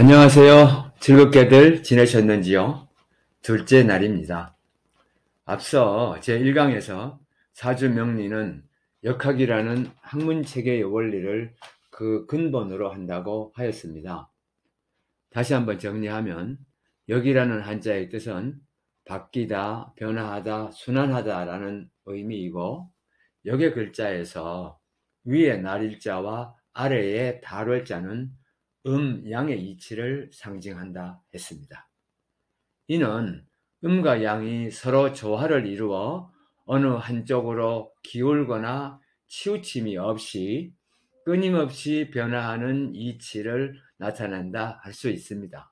안녕하세요. 즐겁게들 지내셨는지요? 둘째 날입니다. 앞서 제1강에서 사주명리는 역학이라는 학문체계의 원리를 그 근본으로 한다고 하였습니다. 다시 한번 정리하면 역이라는 한자의 뜻은 바뀌다, 변화하다, 순환하다라는 의미이고, 역의 글자에서 위에 날일자와 아래에 달월자는 양의 이치를 상징한다 했습니다. 이는 음과 양이 서로 조화를 이루어 어느 한쪽으로 기울거나 치우침이 없이 끊임없이 변화하는 이치를 나타낸다 할 수 있습니다.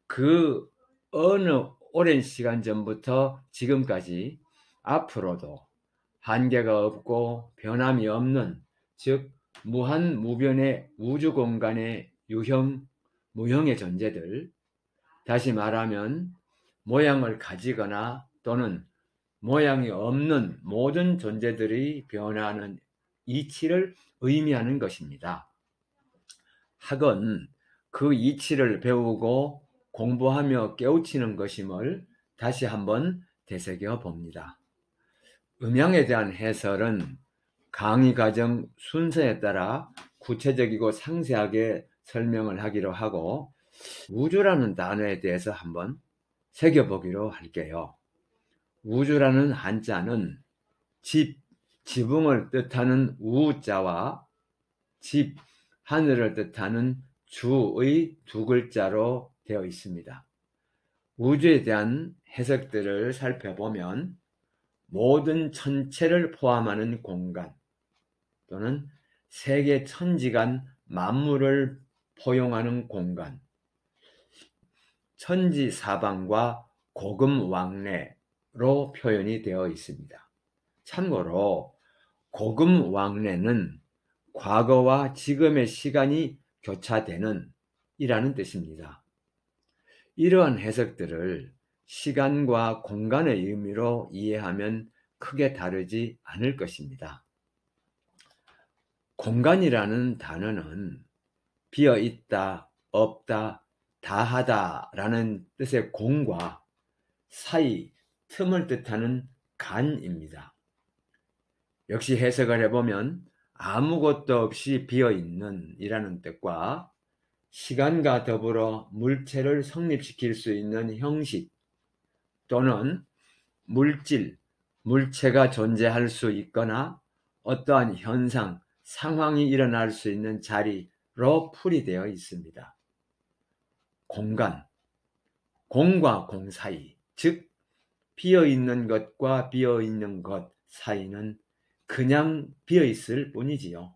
그 어느 오랜 시간 전부터 지금까지 앞으로도 한계가 없고 변함이 없는, 즉 무한 무변의 우주 공간의 유형, 무형의 존재들, 다시 말하면 모양을 가지거나 또는 모양이 없는 모든 존재들이 변화하는 이치를 의미하는 것입니다. 학은 그 이치를 배우고 공부하며 깨우치는 것임을 다시 한번 되새겨 봅니다. 음양에 대한 해설은 강의 과정 순서에 따라 구체적이고 상세하게 설명을 하기로 하고, 우주라는 단어에 대해서 한번 새겨보기로 할게요. 우주라는 한자는 지붕을 뜻하는 우자와 하늘을 뜻하는 주의 두 글자로 되어 있습니다. 우주에 대한 해석들을 살펴보면 모든 천체를 포함하는 공간 또는 세계 천지간 만물을 포용하는 공간, 천지사방과 고금왕래로 표현이 되어 있습니다. 참고로 고금왕래는 과거와 지금의 시간이 교차되는 이라는 뜻입니다. 이러한 해석들을 시간과 공간의 의미로 이해하면 크게 다르지 않을 것입니다. 공간이라는 단어는 비어있다, 없다, 다하다 라는 뜻의 공과 사이, 틈을 뜻하는 간입니다. 역시 해석을 해보면 아무것도 없이 비어있는 이라는 뜻과 시간과 더불어 물체를 성립시킬 수 있는 형식 또는 물질, 물체가 존재할 수 있거나 어떠한 현상, 상황이 일어날 수 있는 자리로 풀이되어 있습니다. 공간, 공과 공 사이, 즉 비어있는 것과 비어있는 것 사이는 그냥 비어있을 뿐이지요.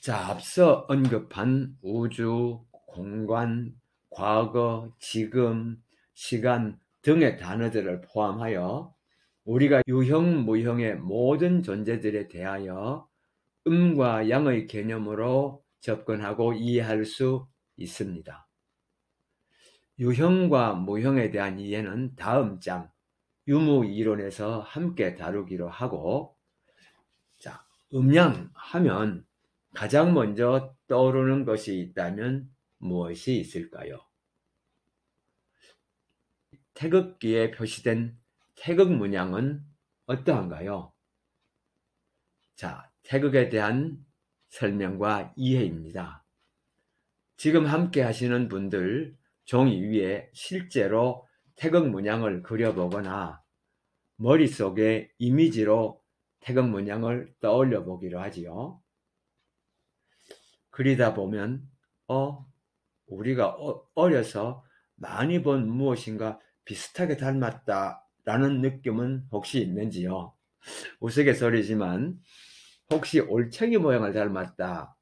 자, 앞서 언급한 우주, 공간, 과거, 지금, 시간 등의 단어들을 포함하여 우리가 유형, 무형의 모든 존재들에 대하여 음과 양의 개념으로 접근하고 이해할 수 있습니다. 유형과 무형에 대한 이해는 다음 장 유무이론에서 함께 다루기로 하고, 자, 음양 하면 가장 먼저 떠오르는 것이 있다면 무엇이 있을까요? 태극기에 표시된 태극문양은 어떠한가요? 자, 태극에 대한 설명과 이해입니다. 지금 함께 하시는 분들 종이 위에 실제로 태극문양을 그려보거나 머릿속에 이미지로 태극문양을 떠올려 보기로 하지요. 그리다 보면 우리가 어려서 많이 본 무엇인가 비슷하게 닮았다라는 느낌은 혹시 있는지요? 우스갯소리지만 혹시 올챙이 모양을 닮았다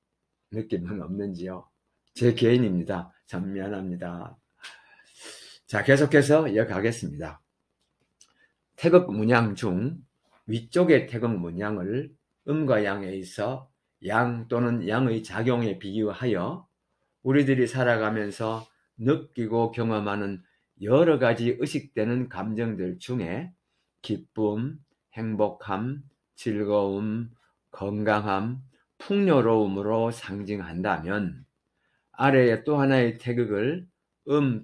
느낌은 없는지요? 제 개인입니다. 참 미안합니다. 자, 계속해서 이어가겠습니다. 태극 문양 중 위쪽의 태극 문양을 음과 양에 있어 양 또는 양의 작용에 비유하여 우리들이 살아가면서 느끼고 경험하는 여러 가지 의식되는 감정들 중에 기쁨, 행복함, 즐거움, 건강함, 풍요로움으로 상징한다면, 아래의 또 하나의 태극을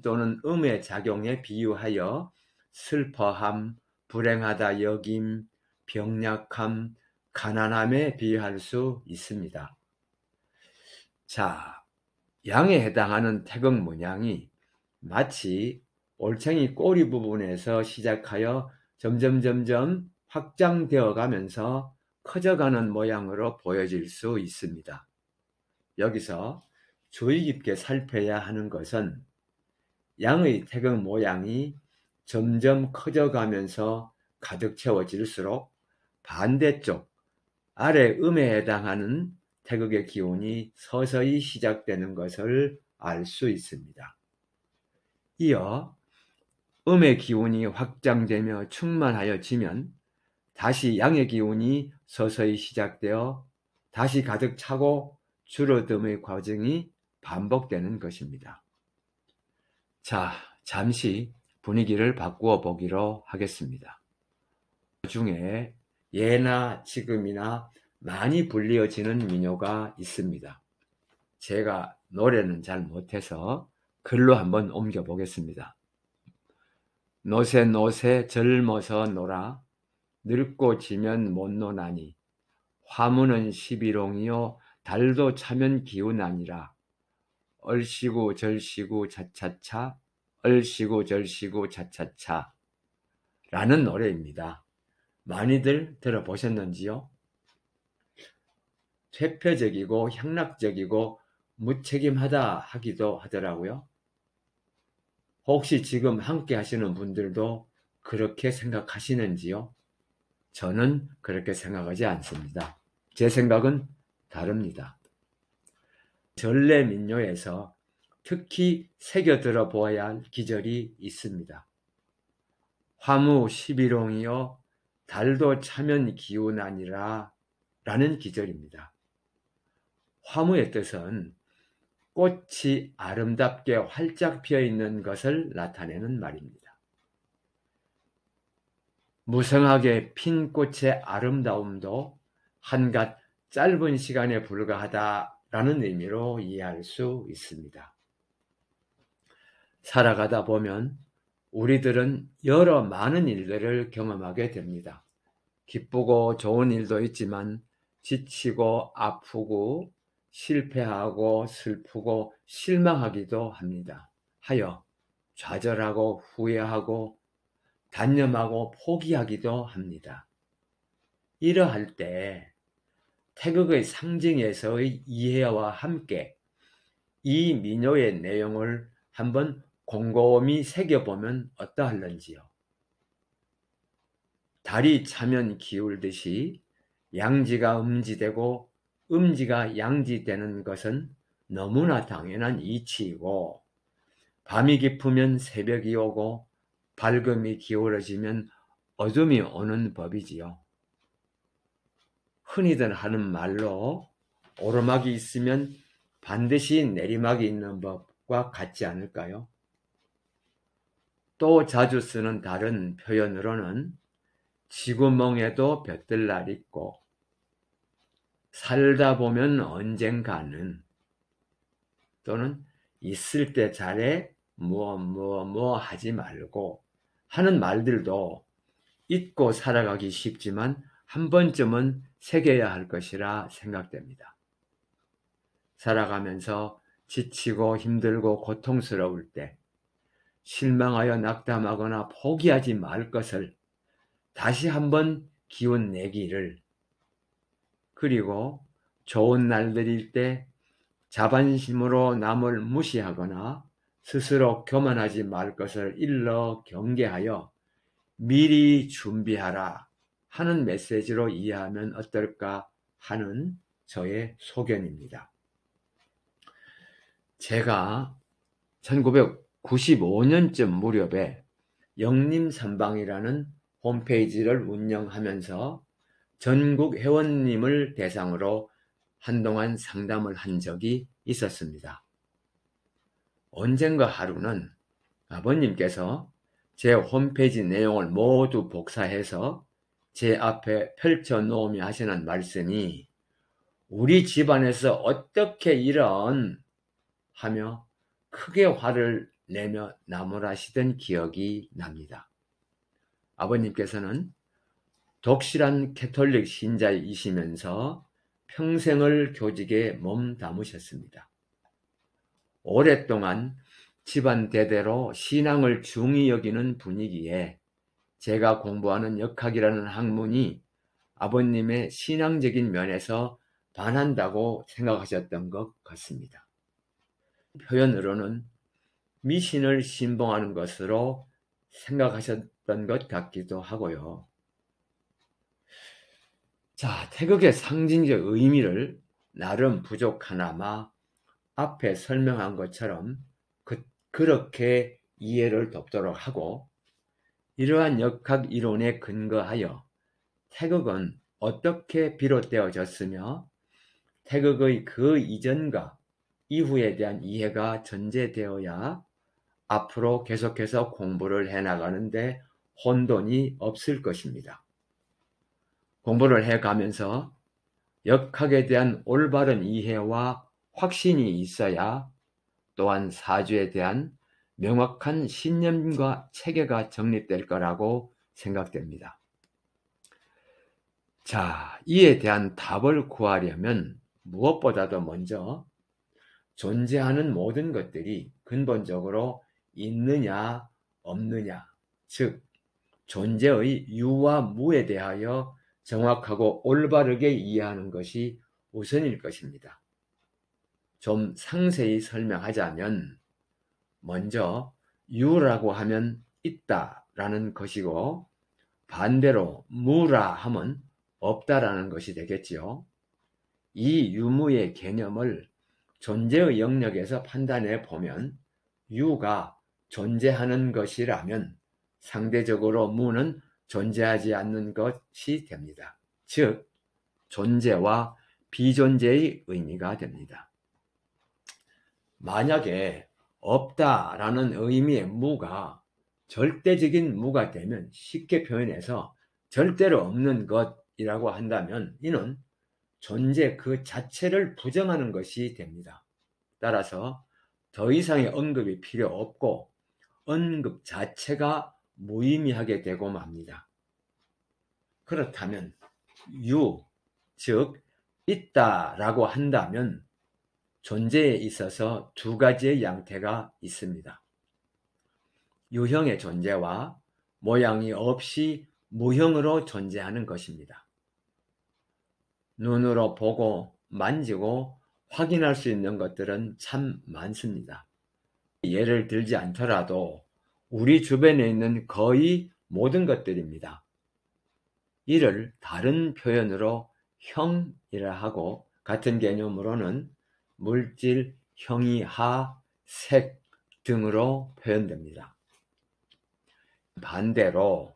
또는 음의 작용에 비유하여 슬퍼함, 불행하다 여김, 병약함, 가난함에 비유할 수 있습니다. 자, 양에 해당하는 태극 모양이 마치 올챙이 꼬리 부분에서 시작하여 점점 확장되어 가면서 커져가는 모양으로 보여질 수 있습니다. 여기서 주의 깊게 살펴야 하는 것은 양의 태극 모양이 점점 커져가면서 가득 채워질수록 반대쪽 아래 음에 해당하는 태극의 기운이 서서히 시작되는 것을 알 수 있습니다. 이어 음의 기운이 확장되며 충만하여지면 다시 양의 기운이 서서히 시작되어 다시 가득 차고 줄어듦의 과정이 반복되는 것입니다. 자, 잠시 분위기를 바꾸어 보기로 하겠습니다. 그 중에 예나 지금이나 많이 불리어지는 민요가 있습니다. 제가 노래는 잘 못해서 글로 한번 옮겨 보겠습니다. 노새 노새 젊어서 놀아 늙고 지면 못 노나니 화무는 시비롱이요 달도 차면 기운 아니라 얼씨구 절씨구 차차차 얼씨구 절씨구 차차차 라는 노래입니다. 많이들 들어보셨는지요? 퇴폐적이고 향락적이고 무책임하다 하기도 하더라고요. 혹시 지금 함께 하시는 분들도 그렇게 생각하시는지요? 저는 그렇게 생각하지 않습니다. 제 생각은 다릅니다. 전래 민요에서 특히 새겨들어 보아야 할 기절이 있습니다. 화무 시비롱이여 달도 차면 기운 아니라 라는 기절입니다. 화무의 뜻은 꽃이 아름답게 활짝 피어있는 것을 나타내는 말입니다. 무성하게 핀 꽃의 아름다움도 한갓 짧은 시간에 불과하다라는 의미로 이해할 수 있습니다. 살아가다 보면 우리들은 여러 많은 일들을 경험하게 됩니다. 기쁘고 좋은 일도 있지만 지치고 아프고 실패하고 슬프고 실망하기도 합니다. 하여 좌절하고 후회하고 단념하고 포기하기도 합니다. 이러할 때 태극의 상징에서의 이해와 함께 이 민요의 내용을 한번 곰곰이 새겨보면 어떠할런지요. 달이 차면 기울듯이 양지가 음지되고 음지가 양지되는 것은 너무나 당연한 이치이고 밤이 깊으면 새벽이 오고 밝음이 기울어지면 어둠이 오는 법이지요. 흔히들 하는 말로 오르막이 있으면 반드시 내리막이 있는 법과 같지 않을까요? 또 자주 쓰는 다른 표현으로는 지구멍에도 볕들 있고 살다 보면 언젠가는 또는 있을 때 잘해 뭐 하지 말고 하는 말들도 잊고 살아가기 쉽지만 한 번쯤은 새겨야 할 것이라 생각됩니다. 살아가면서 지치고 힘들고 고통스러울 때 실망하여 낙담하거나 포기하지 말 것을 다시 한번 기운 내기를, 그리고 좋은 날들일 때 자반심으로 남을 무시하거나 스스로 교만하지 말 것을 일러 경계하여 미리 준비하라 하는 메시지로 이해하면 어떨까 하는 저의 소견입니다. 제가 1995년쯤 무렵에 영림삼방이라는 홈페이지를 운영하면서 전국 회원님을 대상으로 한동안 상담을 한 적이 있었습니다. 언젠가 하루는 아버님께서 제 홈페이지 내용을 모두 복사해서 제 앞에 펼쳐놓으며 하시는 말씀이 우리 집안에서 어떻게 이런 하며 크게 화를 내며 나무라시던 기억이 납니다. 아버님께서는 독실한 캐톨릭 신자이시면서 평생을 교직에 몸담으셨습니다. 오랫동안 집안 대대로 신앙을 중히 여기는 분위기에 제가 공부하는 역학이라는 학문이 아버님의 신앙적인 면에서 반한다고 생각하셨던 것 같습니다. 표현으로는 미신을 신봉하는 것으로 생각하셨던 것 같기도 하고요. 자, 태극의 상징적 의미를 나름 부족하나마 앞에 설명한 것처럼 그렇게 이해를 돕도록 하고, 이러한 역학 이론에 근거하여 태극은 어떻게 비롯되어졌으며 태극의 그 이전과 이후에 대한 이해가 전제되어야 앞으로 계속해서 공부를 해나가는데 혼돈이 없을 것입니다. 공부를 해가면서 역학에 대한 올바른 이해와 확신이 있어야 또한 사주에 대한 명확한 신념과 체계가 정립될 거라고 생각됩니다. 자, 이에 대한 답을 구하려면 무엇보다도 먼저 존재하는 모든 것들이 근본적으로 있느냐 없느냐, 즉 존재의 유와 무에 대하여 정확하고 올바르게 이해하는 것이 우선일 것입니다. 좀 상세히 설명하자면 먼저 유라고 하면 있다라는 것이고 반대로 무라 하면 없다라는 것이 되겠지요. 이 유무의 개념을 존재의 영역에서 판단해 보면 유가 존재하는 것이라면 상대적으로 무는 존재하지 않는 것이 됩니다. 즉 존재와 비존재의 의미가 됩니다. 만약에 없다라는 의미의 무가 절대적인 무가 되면 쉽게 표현해서 절대로 없는 것이라고 한다면 이는 존재 그 자체를 부정하는 것이 됩니다. 따라서 더 이상의 언급이 필요 없고 언급 자체가 무의미하게 되고 맙니다. 그렇다면 유, 즉 있다라고 한다면 존재에 있어서 두 가지의 양태가 있습니다. 유형의 존재와 모양이 없이 무형으로 존재하는 것입니다. 눈으로 보고 만지고 확인할 수 있는 것들은 참 많습니다. 예를 들지 않더라도 우리 주변에 있는 거의 모든 것들입니다. 이를 다른 표현으로 형이라 하고 같은 개념으로는 물질, 형이하, 색 등으로 표현됩니다. 반대로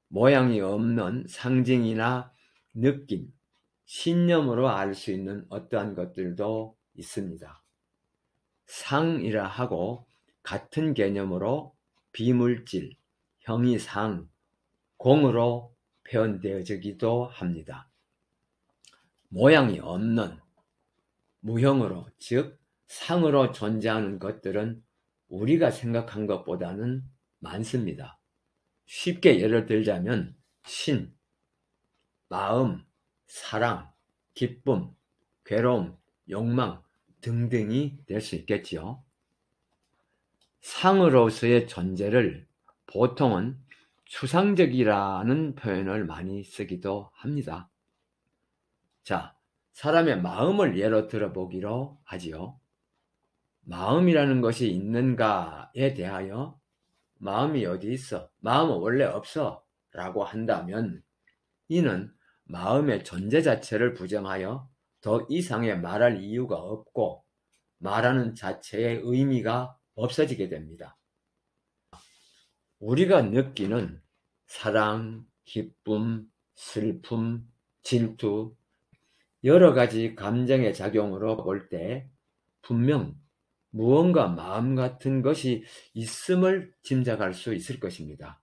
모양이 없는 상징이나 느낌, 신념으로 알 수 있는 어떠한 것들도 있습니다. 상이라 하고 같은 개념으로 비물질, 형이상, 공으로 표현되어지기도 합니다. 모양이 없는 무형으로, 즉 상으로 존재하는 것들은 우리가 생각한 것보다는 많습니다. 쉽게 예를 들자면 신, 마음, 사랑, 기쁨, 괴로움, 욕망 등등이 될 수 있겠지요. 상으로서의 존재를 보통은 추상적이라는 표현을 많이 쓰기도 합니다. 자, 사람의 마음을 예로 들어보기로 하지요. 마음이라는 것이 있는가에 대하여 마음이 어디 있어? 마음은 원래 없어 라고 한다면 이는 마음의 존재 자체를 부정하여 더 이상의 말할 이유가 없고 말하는 자체의 의미가 없어지게 됩니다. 우리가 느끼는 사랑, 기쁨, 슬픔, 질투, 여러 가지 감정의 작용으로 볼 때 분명 무언가 마음 같은 것이 있음을 짐작할 수 있을 것입니다.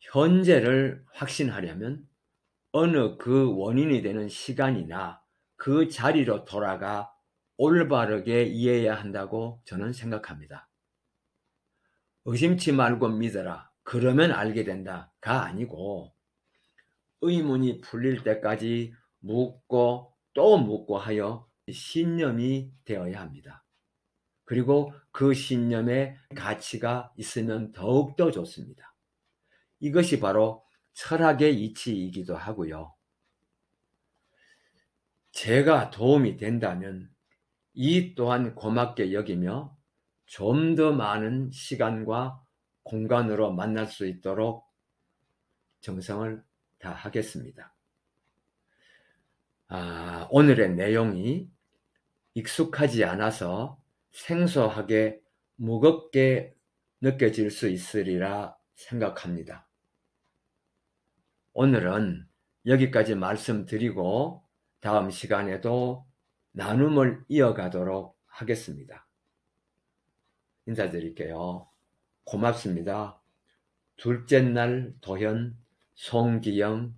현재를 확신하려면 어느 그 원인이 되는 시간이나 그 자리로 돌아가 올바르게 이해해야 한다고 저는 생각합니다. 의심치 말고 믿어라. 그러면 알게 된다가 아니고 의문이 풀릴 때까지 묻고 또 묻고 하여 신념이 되어야 합니다. 그리고 그 신념에 가치가 있으면 더욱더 좋습니다. 이것이 바로 철학의 이치이기도 하고요. 제가 도움이 된다면 이 또한 고맙게 여기며 좀 더 많은 시간과 공간으로 만날 수 있도록 정성을 다하겠습니다. 오늘의 내용이 익숙하지 않아서 생소하게 무겁게 느껴질 수 있으리라 생각합니다. 오늘은 여기까지 말씀드리고 다음 시간에도 나눔을 이어가도록 하겠습니다. 인사드릴게요. 고맙습니다. 둘째 날 도현 송기영입니다.